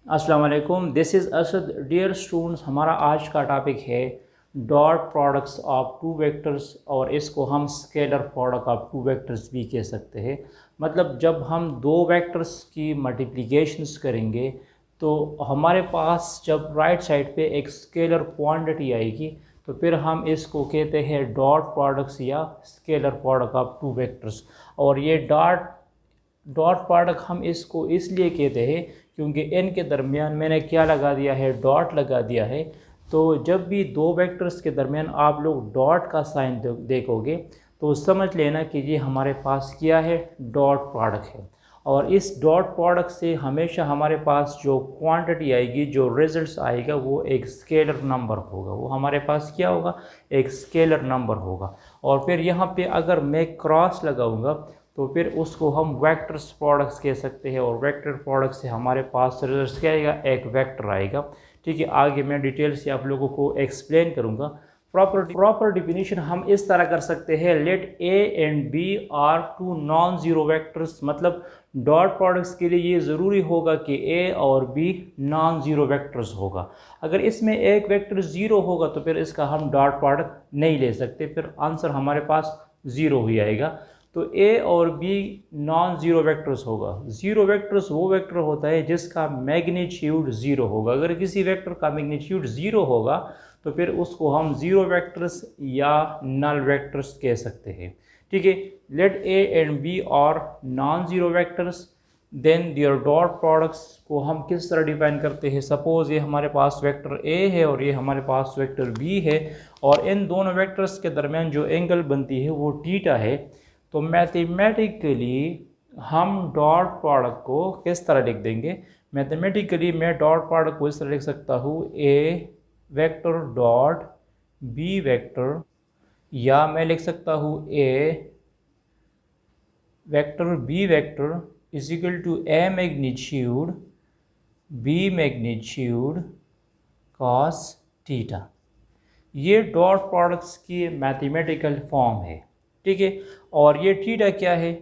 अस्सलाम वालेकुम, this is Asad. Dear students, हमारा आज का टॉपिक है dot products of two vectors, और इसको हम scalar product of two vectors भी कह सकते हैं। मतलब जब हम दो वेक्टर्स की मल्टीप्लिकेशंस करेंगे तो हमारे पास जब राइट साइड पे एक स्केलर क्वांटिटी आएगी तो फिर हम इसको कहते हैं डॉट प्रोडक्ट्स या scalar product of two vectors. और ये डॉट डॉट प्रोडक्ट हम इसको इसलिए कहते हैं क्योंकि इनके दरमियान मैंने क्या लगा दिया है, डॉट लगा दिया है। तो जब भी दो वेक्टर्स के दरमियान आप लोग डॉट का साइन देखोगे तो समझ लेना कि ये हमारे पास क्या है, डॉट प्रोडक्ट है। और इस डॉट प्रोडक्ट से हमेशा हमारे पास जो क्वांटिटी आएगी, जो रिजल्ट्स आएगा, वो एक स्केलर नंबर होगा। वो हमारे पास क्या होगा, एक स्केलर नंबर होगा। और फिर यहाँ पे अगर मैं क्रॉस लगाऊंगा तो फिर उसको हम वेक्टर्स प्रोडक्ट्स कह सकते हैं। और वेक्टर प्रोडक्ट से हमारे पास रिजल्ट क्या आएगा, एक वेक्टर आएगा। ठीक है, आगे मैं डिटेल से आप लोगों को एक्सप्लेन करूँगा। प्रॉपर डिफिनीशन हम इस तरह कर सकते हैं, let A and B are two non zero vectors. मतलब डॉट प्रोडक्ट्स के लिए ये ज़रूरी होगा कि ए और बी नॉन ज़ीरो वेक्टर्स होगा। अगर इसमें एक वेक्टर ज़ीरो होगा तो फिर इसका हम डॉट प्रोडक्ट नहीं ले सकते, फिर आंसर हमारे पास ज़ीरो ही आएगा। तो ए और बी नॉन ज़ीरो वेक्टर्स होगा। ज़ीरो वेक्टर्स वो वेक्टर होता है जिसका मैग्नीट्यूड ज़ीरो होगा। अगर किसी वेक्टर का मैग्नीट्यूड ज़ीरो होगा तो फिर उसको हम ज़ीरो वेक्टर्स या नल वेक्टर्स कह सकते हैं। ठीक है, let A and B are non zero vectors, then their dot products को हम किस तरह डिफाइन करते हैं। सपोज़ ये हमारे पास वेक्टर ए है और ये हमारे पास वेक्टर बी है, और इन दोनों वेक्टर्स के दरमियान जो एंगल बनती है वो थीटा है। तो मैथमेटिकली हम डॉट प्रोडक्ट को किस तरह लिख देंगे, मैथमेटिकली मैं डॉट प्रोडक्ट को इस तरह लिख सकता हूँ, A vector dot B vector, या मैं लिख सकता हूँ A vector B vector is equal to A magnitude B magnitude cos theta. ये डॉट प्रोडक्ट्स की मैथमेटिकल फॉर्म है। ठीक है, और ये थीटा क्या है,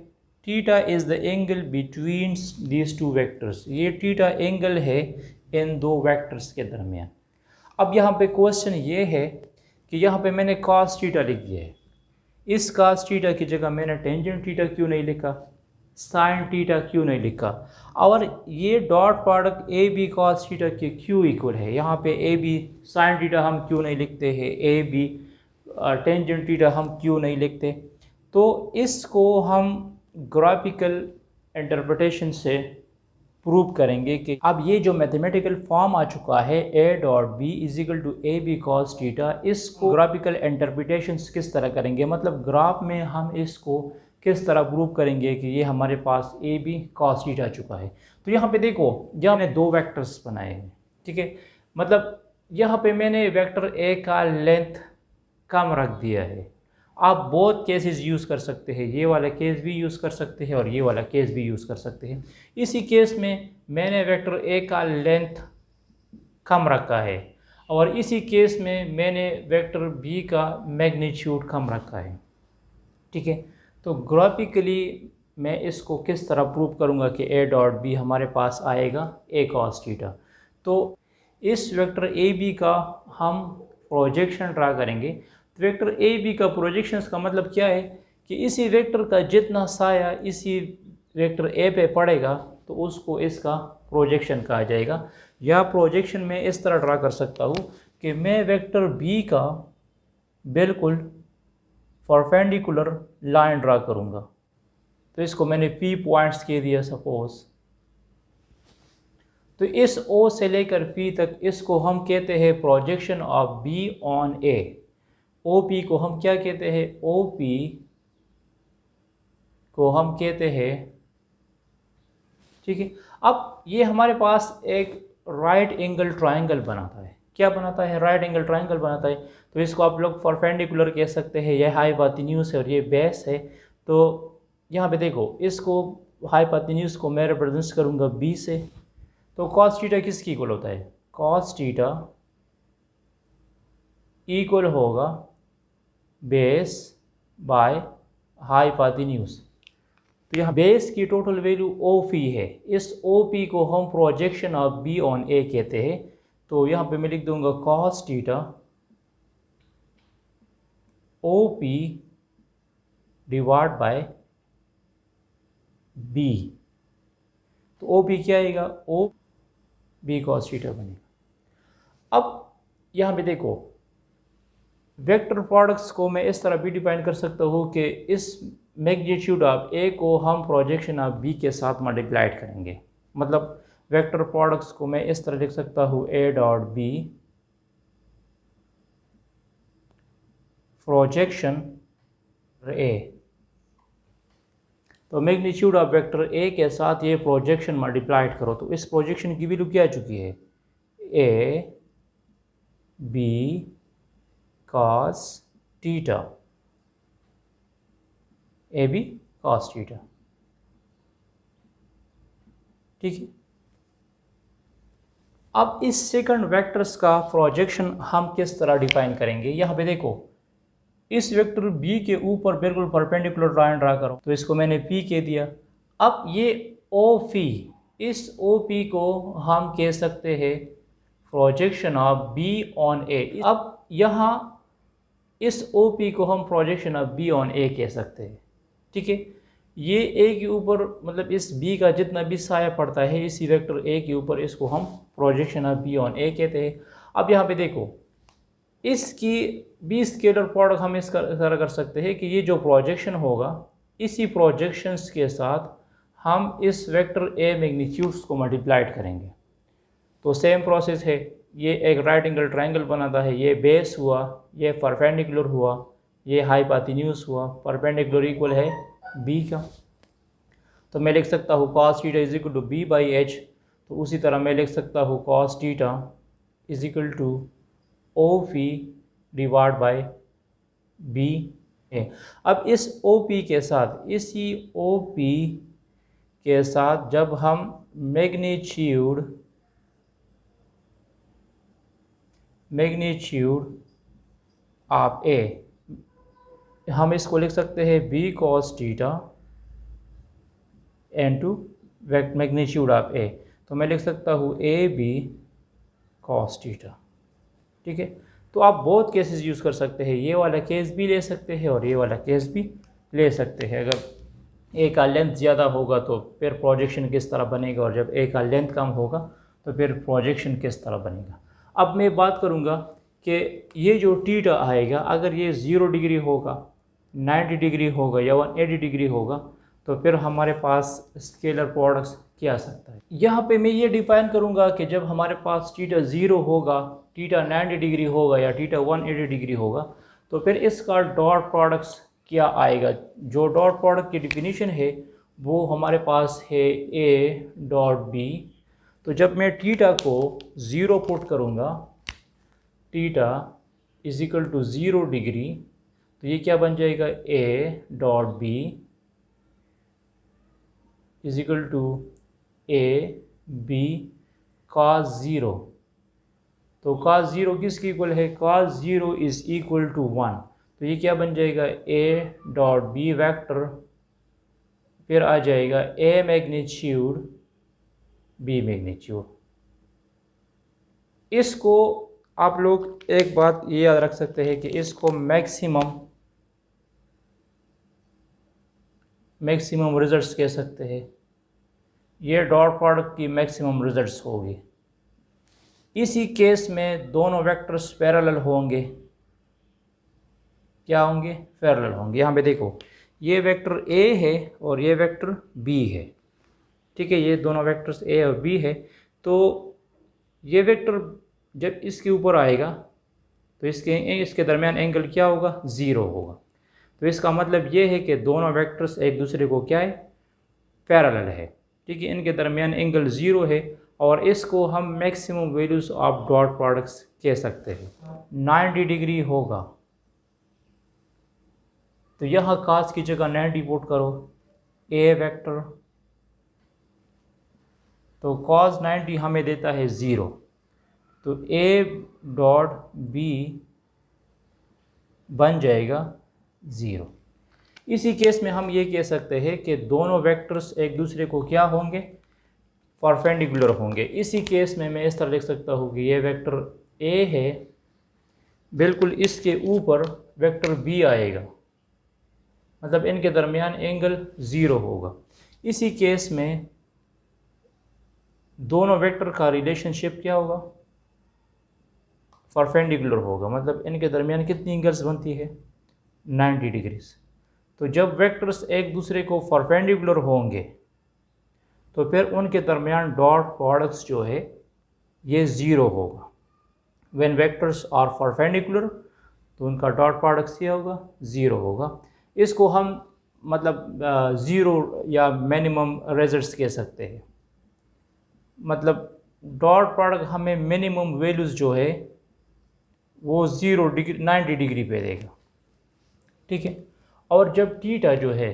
theta is the angle between these two vectors. ये थीटा एंगल है इन दो वेक्टर्स के दरमियान। अब यहाँ पे क्वेश्चन ये है कि यहाँ पे मैंने कॉस थीटा लिख दिया है, इस कॉस थीटा की जगह मैंने टेंजेंट थीटा क्यों नहीं लिखा, साइन थीटा क्यों नहीं लिखा। और ये dot product A B cos theta के क्यों इक्वल है, यहाँ पे ए बी साइन थीटा हम क्यों नहीं लिखते हैं, ए बी टेंजेंट थीटा हम क्यों नहीं लिखते। तो इसको हम ग्राफिकल इंटरप्रिटेशन से प्रूव करेंगे कि अब ये जो मैथमेटिकल फॉर्म आ चुका है, A dot B is equal to A B cos theta, इसको ग्राफिकल इंटरप्रिटेशन किस तरह करेंगे, मतलब ग्राफ में हम इसको किस तरह प्रूव करेंगे कि ये हमारे पास ए बी कॉस थीटा आ चुका है। तो यहाँ पे देखो, जहाँ मैंने दो वेक्टर्स बनाए हैं, ठीक है, मतलब यहाँ पे मैंने वेक्टर ए का लेंथ कम रख दिया है। आप बहुत केसेस यूज़ कर सकते हैं, ये वाला केस भी यूज़ कर सकते हैं और ये वाला केस भी यूज़ कर सकते हैं। इसी केस में मैंने वेक्टर ए का लेंथ कम रखा है, और इसी केस में मैंने वेक्टर बी का मैग्नीट्यूड कम रखा है। ठीक है, तो ग्राफिकली मैं इसको किस तरह प्रूव करूँगा कि ए डॉट बी हमारे पास आएगा ए कॉस थीटा। तो इस वेक्टर ए बी का हम प्रोजेक्शन ड्रा करेंगे। तो वेक्टर ए बी का प्रोजेक्शंस का मतलब क्या है कि इसी वेक्टर का जितना साया इसी वेक्टर ए पे पड़ेगा तो उसको इसका प्रोजेक्शन कहा जाएगा। या प्रोजेक्शन में इस तरह ड्रा कर सकता हूँ कि मैं वेक्टर बी का बिल्कुल परपेंडिकुलर लाइन ड्रा करूँगा। तो इसको मैंने पी पॉइंट्स कह दिया सपोज। तो इस ओ से लेकर पी तक इसको हम कहते हैं projection of B on A. O P को हम क्या कहते हैं, ओ पी को हम कहते हैं, ठीक है। अब ये हमारे पास एक राइट एंगल ट्रायंगल बनाता है। क्या बनाता है, राइट एंगल ट्रायंगल बनाता है। तो इसको आप लोग परपेंडिकुलर कह सकते हैं। यह हाइपोटेन्यूज है और ये बेस है। तो यहाँ पे देखो, इसको हाइपोटेन्यूज को मैं रिप्रेजेंट करूँगा बी से। तो कॉस थीटा किसकी इक्वल होता है, कॉस थीटा इक्वल होगा बेस बाय हाइपोटेन्यूज। तो यहाँ बेस की टोटल वैल्यू OP है, इस OP को हम projection of B on A कहते हैं। तो यहाँ पे मैं लिख दूंगा cos theta OP divide by B। तो OP क्या आएगा, B cos थीटा बनेगा। अब यहाँ पे देखो, वेक्टर प्रोडक्ट्स को मैं इस तरह भी डिफाइन कर सकता हूँ कि इस मैग्नीट्यूड ऑफ A को हम प्रोजेक्शन ऑफ B के साथ मल्टीप्लाइड करेंगे। मतलब वेक्टर प्रोडक्ट्स को मैं इस तरह लिख सकता हूँ A dot B projection A। तो मैग्नीट्यूड ऑफ वेक्टर A के साथ ये प्रोजेक्शन मल्टीप्लाइड करो, तो इस प्रोजेक्शन की वैल्यू क्या आ चुकी है, A B cos theta, A B cos theta. ठीक है। अब इस सेकंड वेक्टर्स का प्रोजेक्शन हम किस तरह डिफाइन करेंगे, यहाँ पे देखो, इस वेक्टर बी के ऊपर बिल्कुल परपेंडिकुलर लाइन ड्रा करो, तो इसको मैंने पी कह दिया। अब ये OP, इस OP को हम कह सकते हैं projection of B on A। अब यहाँ इस OP को हम projection of B on A कह सकते हैं। ठीक है। ये A के ऊपर, मतलब इस B का जितना भी साया पड़ता है इसी वेक्टर A के ऊपर, इसको हम projection of B on A कहते हैं। अब यहाँ पे देखो, इसकी B स्केलर प्रोडक्ट हम इस तरह कर सकते हैं कि ये जो प्रोजेक्शन होगा, इसी प्रोजेक्शंस के साथ हम इस वेक्टर A मैग्नीट्यूड्स को मल्टीप्लाइड करेंगे। तो सेम प्रोसेस है, ये एक राइट एंगल ट्रायंगल बनाता है, ये बेस हुआ, ये परपेंडिकुलर हुआ, ये हाइपोटेन्यूज हुआ, परपेंडिकुलर इक्वल है B का। तो मैं लिख सकता हूँ cos theta is equal to B by H। तो उसी तरह मैं लिख सकता हूँ cos theta is equal to OP divide by B है। अब इस OP के साथ, इसी OP के साथ जब हम मैग्नीट्यूड ऑफ A, हम इसको लिख सकते हैं B cos theta into magnitude of A। तो मैं लिख सकता हूँ AB cos थीटा। ठीक है। तो आप बहुत केसेस यूज़ कर सकते हैं, ये वाला केस भी ले सकते हैं और ये वाला केस भी ले सकते हैं। अगर A का लेंथ ज़्यादा होगा तो फिर प्रोजेक्शन किस तरह बनेगा, और जब A का लेंथ कम होगा तो फिर प्रोजेक्शन किस तरह बनेगा। अब मैं बात करूँगा कि ये जो थीटा आएगा, अगर ये 0 डिग्री होगा, 90 डिग्री होगा या 180 डिग्री होगा, तो फिर हमारे पास स्केलर प्रोडक्ट्स क्या आ सकता है। यहाँ पे मैं ये डिफाइन करूँगा कि जब हमारे पास थीटा 0 होगा, थीटा 90 डिग्री होगा या थीटा 180 डिग्री होगा, तो फिर इसका डॉट प्रोडक्ट्स क्या आएगा। जो डॉट प्रोडक्ट की डिफिनीशन है वो हमारे पास है A डॉट B। तो जब मैं थीटा को 0 पुट करूँगा, theta is equal to 0 degree, तो ये क्या बन जाएगा, A dot B is equal to AB cos 0। तो cos 0 किसकी इक्वल है, cos 0 इज इक्वल टू 1। तो ये क्या बन जाएगा, A डॉट B वेक्टर, फिर आ जाएगा A मैग्नीट्यूड B मैग्नीट्यूड। इसको आप लोग एक बात ये याद रख सकते हैं कि इसको मैक्सिमम रिजल्ट्स कह सकते हैं। ये डॉट प्रोडक्ट की मैक्सिमम रिजल्ट्स होगी। इसी केस में दोनों वेक्टर्स पैरेलल होंगे। क्या होंगे, पैरेलल होंगे। यहाँ पे देखो, ये वेक्टर A है और ये वेक्टर B है। ठीक है, ये दोनों वेक्टर्स A और B है। तो ये वेक्टर जब इसके ऊपर आएगा तो इसके दरमियान एंगल क्या होगा, 0 होगा। तो इसका मतलब ये है कि दोनों वेक्टर्स एक दूसरे को क्या है, पैरेलल है। ठीक है, इनके दरमियान एंगल 0 है और इसको हम maximum values of dot products कह सकते हैं। 90 डिग्री होगा तो यहाँ cos की जगह 90 पुट करो, A वेक्टर, तो cos 90 हमें देता है 0। तो A डॉट B बन जाएगा 0। इसी केस में हम ये कह सकते हैं कि दोनों वेक्टर्स एक दूसरे को क्या होंगे, परपेंडिकुलर होंगे। इसी केस में मैं इस तरह लिख सकता हूँ कि ये वेक्टर ए है, बिल्कुल इसके ऊपर वेक्टर बी आएगा, मतलब इनके दरमियान एंगल 0 होगा। इसी केस में दोनों वेक्टर का रिलेशनशिप क्या होगा, परपेंडिकुलर होगा, मतलब इनके दरमियान कितनी एंगल्स बनती है, 90 डिग्रीज। तो जब वेक्टर्स एक दूसरे को परपेंडिकुलर होंगे तो फिर उनके दरमियान डॉट प्रोडक्ट्स जो है ये 0 होगा। व्हेन वेक्टर्स आर परपेंडिकुलर तो उनका डॉट प्रोडक्ट्स क्या होगा, 0 होगा। इसको हम मतलब 0 या मिनिमम रिजल्ट्स कह सकते हैं। मतलब डॉट प्रोडक्ट हमें मिनिमम वैल्यूज़ जो है वो 0 डिग्री 90 डिग्री पे देगा, ठीक है। और जब थीटा जो है,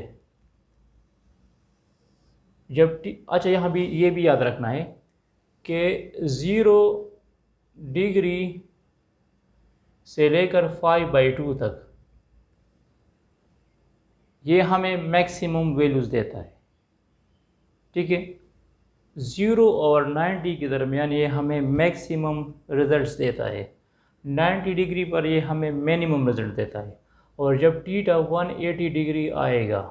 अच्छा यहाँ भी ये भी याद रखना है कि 0 डिग्री से लेकर 5/2 तक ये हमें मैक्सिमम वैल्यूज़ देता है, ठीक है। 0 और 90 के दरमियान ये हमें मैक्सिमम रिजल्ट्स देता है, 90 डिग्री पर ये हमें मिनिमम रिजल्ट देता है। और जब थीटा 180 डिग्री आएगा,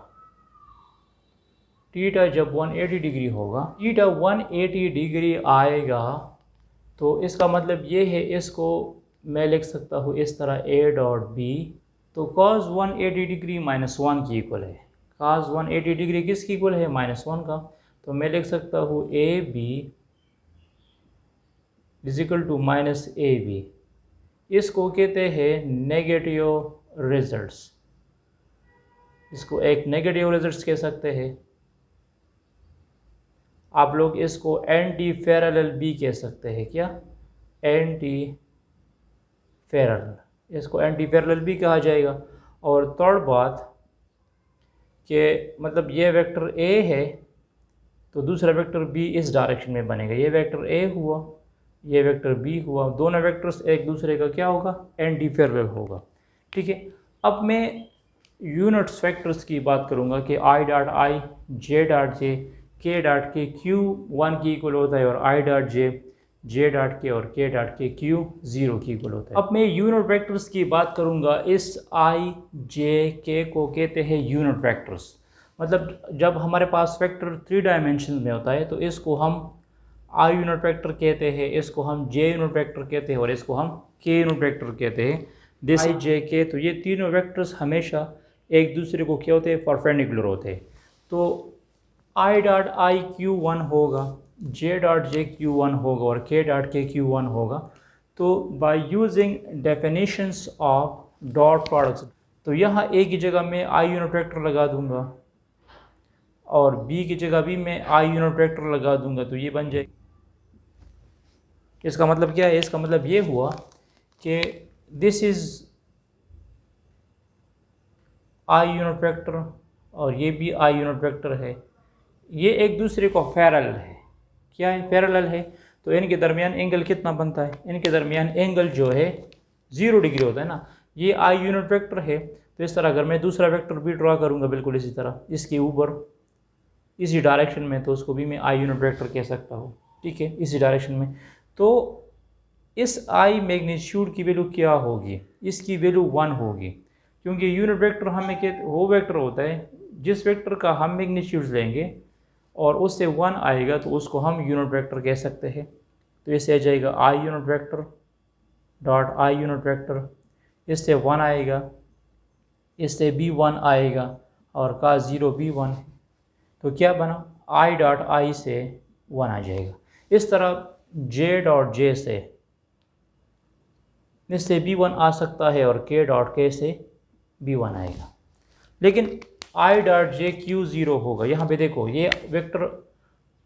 थीटा जब 180 डिग्री होगा, थीटा 180 डिग्री आएगा तो इसका मतलब ये है, इसको मैं लिख सकता हूँ इस तरह a डॉट बी। तो cos 180 डिग्री -1 की इक्वल है, cos 180 डिग्री किसकी इक्वल है, -1 का। तो मैं लिख सकता हूँ A B is equal to -AB। इसको कहते हैं नेगेटिव रिजल्ट्स, इसको एक नेगेटिव रिजल्ट्स कह सकते हैं। आप लोग इसको एंटी पैरेलल भी कह सकते हैं, क्या, एंटी पैरेलल, इसको एंटी पैरेलल भी कहा जाएगा। और थर्ड बात कि मतलब ये वेक्टर ए है तो दूसरा वेक्टर बी इस डायरेक्शन में बनेगा, ये वेक्टर ए हुआ, ये वेक्टर बी हुआ, दोनों वेक्टर्स एक दूसरे का क्या होगा, एंटी पैरेलल होगा, ठीक है। अब मैं यूनिट्स वेक्टर्स की बात करूँगा कि I dot I, J dot J, के डॉट के क्यू 1 की इक्वल होता है, और I dot J, J dot के और के डॉट के क्यू 0 की इक्वल होता है। अब मैं यूनिट वेक्टर्स की बात करूँगा, इस आई जे के को कहते हैं यूनिट वेक्टर्स। मतलब जब हमारे पास वेक्टर 3 डायमेंशन में होता है तो इसको हम आई यूनिट वेक्टर कहते हैं, इसको हम जे यूनिट वेक्टर कहते हैं, और इसको हम के यूनिट वेक्टर कहते हैं। दिस आई जे के, तो ये तीनों वेक्टर्स हमेशा एक दूसरे को क्या होते हैं, परपेंडिकुलर होते हैं। तो आई डॉट आई क्यू 1 होगा, जे डॉट जे क्यू 1 होगा, और के डॉट के क्यू 1 होगा। तो by using definitions of dot products, तो यहाँ ए की जगह मैं आई यूनिट वेक्टर लगा दूंगा और बी की जगह भी मैं आई यूनिट वेक्टर लगा दूंगा, तो ये बन जाए। इसका मतलब क्या है, इसका मतलब ये हुआ कि this is I unit vector और ये भी आई यूनिट वेक्टर है, ये एक दूसरे को पैरेलल है। क्या है, पैरेलल है। तो इनके दरमियान एंगल कितना बनता है, इनके दरमियान एंगल जो है 0 डिग्री होता है ना। ये आई यूनिट वेक्टर है, तो इस तरह अगर मैं दूसरा वेक्टर भी ड्रा करूँगा बिल्कुल इसी तरह इसके ऊपर इसी डायरेक्शन में, तो उसको भी मैं आई यूनिट वेक्टर कह सकता हूँ, ठीक है, इसी डायरेक्शन में। तो इस आई मैग्नीट्यूड की वैल्यू क्या होगी, इसकी वैल्यू 1 होगी, क्योंकि यूनिट वेक्टर हमें वो वेक्टर होता है जिस वेक्टर का हम मैग्नीट्यूड लेंगे और उससे 1 आएगा तो उसको हम यूनिट वेक्टर कह सकते हैं। तो इससे आ जाएगा आई unit vector dot I unit vector, इससे 1 आएगा, इससे भी 1 आएगा, और का 0 भी 1 है, तो क्या बना, आई डॉट आई से 1 आ जाएगा। इस तरह जे डॉट जे से इससे भी 1 आ सकता है, और के डॉट के से भी 1 आएगा। लेकिन आई डॉट जे क्यू 0 होगा। यहाँ पे देखो, ये वेक्टर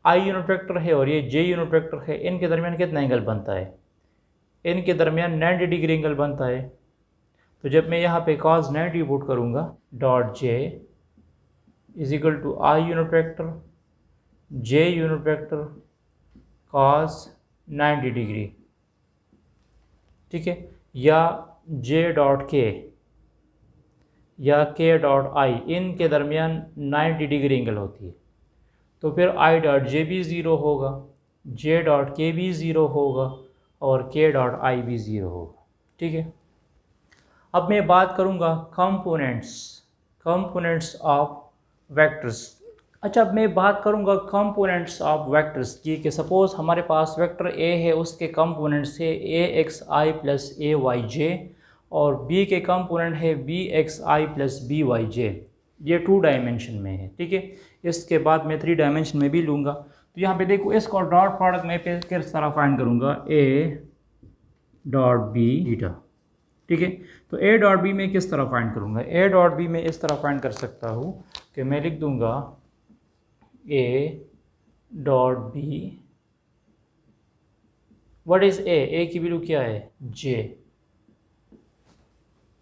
आई यूनिट वेक्टर है और ये जे यूनिट वेक्टर है, इनके दरमियान कितना एंगल बनता है, इनके दरमियान 90 डिग्री एंगल बनता है। तो जब मैं यहाँ पे cos 90 पुट करूँगा, dot J is equal to I unit vector J unit vector cos 90 degree, ठीक है, या जे डॉट के या के डॉट आई, इनके दरमियान 90 डिग्री एंगल होती है, तो फिर आई डॉट जे भी ज़ीरो होगा, जे डॉट के भी ज़ीरो होगा और के डॉट आई भी ज़ीरो होगा। ठीक है, अब मैं बात करूँगा कंपोनेंट्स ऑफ वेक्टर्स। अच्छा, अब मैं बात करूँगा कंपोनेंट्स ऑफ वेक्टर्स की, कि सपोज़ हमारे पास वेक्टर ए है, उसके कंपोनेंट्स है ए x I plus A Y जे, और बी के कंपोनेंट है बी एक्स आई प्लस बी वाई जे। ये 2 डायमेंशन में है। ठीक है, इसके बाद मैं 3 डायमेंशन में भी लूँगा। तो यहाँ पे देखो, इसको डॉट प्रोडक्ट में किस तरह फाइंड करूँगा, ए डॉट बी थीटा। ठीक है, तो ए डॉट बी में किस तरह फाइंड करूँगा, ए डॉट बी में इस तरह फाइंड कर सकता हूँ कि मैं लिख दूँगा A dot B, what is A की वैल्यू क्या है, जे।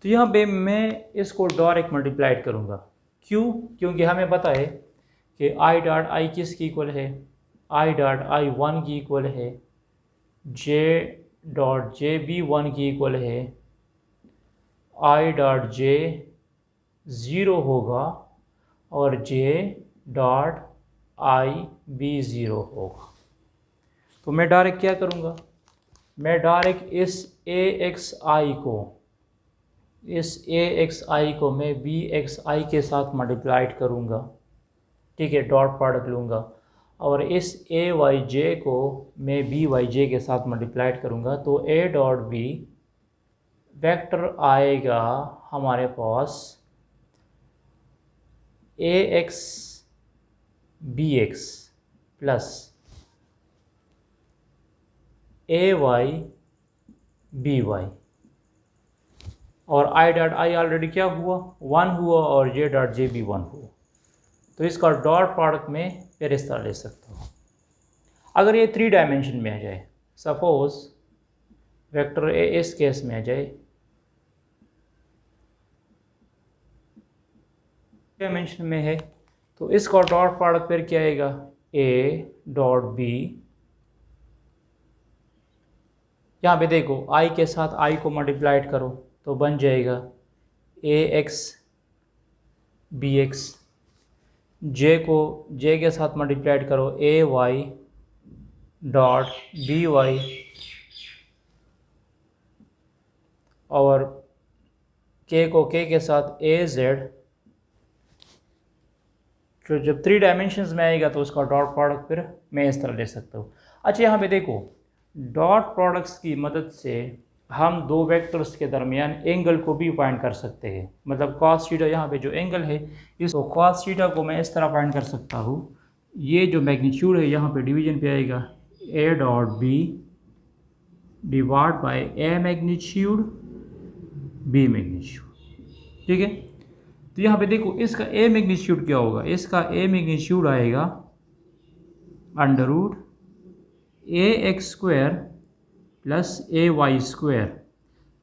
तो यहाँ पे मैं इसको डायरेक्ट मल्टीप्लाइड करूँगा। क्यों? क्योंकि हमें पता है कि आई डॉट आई किसकी इक्वल है, आई डॉट आई 1 की इक्वल है, जे डॉट जे भी 1 की इक्वल है, आई डॉट जे 0 होगा और जे डॉट आई भी 0 होगा। तो मैं डायरेक्ट क्या करूँगा, मैं डायरेक्ट इस ए एक्स आई को मैं बी एक्स आई के साथ मल्टीप्लाइड करूँगा। ठीक है, डॉट प्रोडक्ट लूँगा, और इस ए वाई जे को मैं बी वाई जे के साथ मल्टीप्लाइड करूँगा। तो ए डॉट बी वेक्टर आएगा हमारे पास ए x B x plus A Y B Y, और आई डॉट आई ऑलरेडी क्या हुआ, 1 हुआ, और जे डॉट जे भी 1 हुआ। तो इसका डॉट प्रोडक्ट में फिर इस तरह ले सकता हूँ। अगर ये 3 डायमेंशन में आ जाए, सपोज वेक्टर ए इस केस में आ जाए, डायमेंशन में है, तो इसका डॉट प्रोडक्ट फिर क्या आएगा, ए डॉट बी। यहाँ पे देखो, आई के साथ आई को मल्टीप्लाइड करो तो बन जाएगा ए एक्स बी एक्स, जे को जे के साथ मल्टीप्लाइड करो ए वाई डॉट बी वाई, और के को के के साथ ए जेड। तो जब 3 डायमेंशंस में आएगा तो उसका डॉट प्रोडक्ट फिर मैं इस तरह ले सकता हूँ। अच्छा, यहाँ पे देखो, डॉट प्रोडक्ट्स की मदद से हम 2 वेक्टर्स के दरमियान एंगल को भी फाइंड कर सकते हैं। मतलब कॉस थीटा, यहाँ पे जो एंगल है, इसको कॉस थीटा को मैं इस तरह फाइंड कर सकता हूँ। ये जो मैग्नीट्यूड है यहाँ पे डिवीजन पे आएगा A dot B divide by A magnitude B magnitude. ठीक है, तो यहाँ पे देखो, इसका ए मैग्नीट्यूड क्या होगा, इसका ए मैग्नीट्यूड आएगा under root A X square plus A Y square,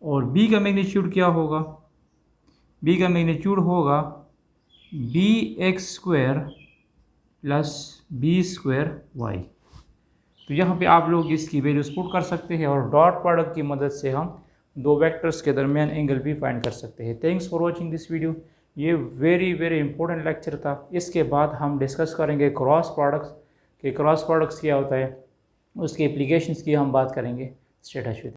और बी का मैग्नीट्यूड क्या होगा, बी का मैग्नीट्यूड होगा B X square plus B square Y. तो यहाँ पे आप लोग इसकी वैल्यूज पुट कर सकते हैं, और डॉट प्रोडक्ट की मदद से हम 2 वेक्टर्स के दरमियान एंगल भी फाइंड कर सकते हैं। Thanks for watching this video. ये वेरी इंपॉर्टेंट लेक्चर था। इसके बाद हम डिस्कस करेंगे क्रॉस प्रोडक्ट्स, कि क्रॉस प्रोडक्ट्स क्या होता है, उसके एप्लीकेशंस की हम बात करेंगे। Stay touch with.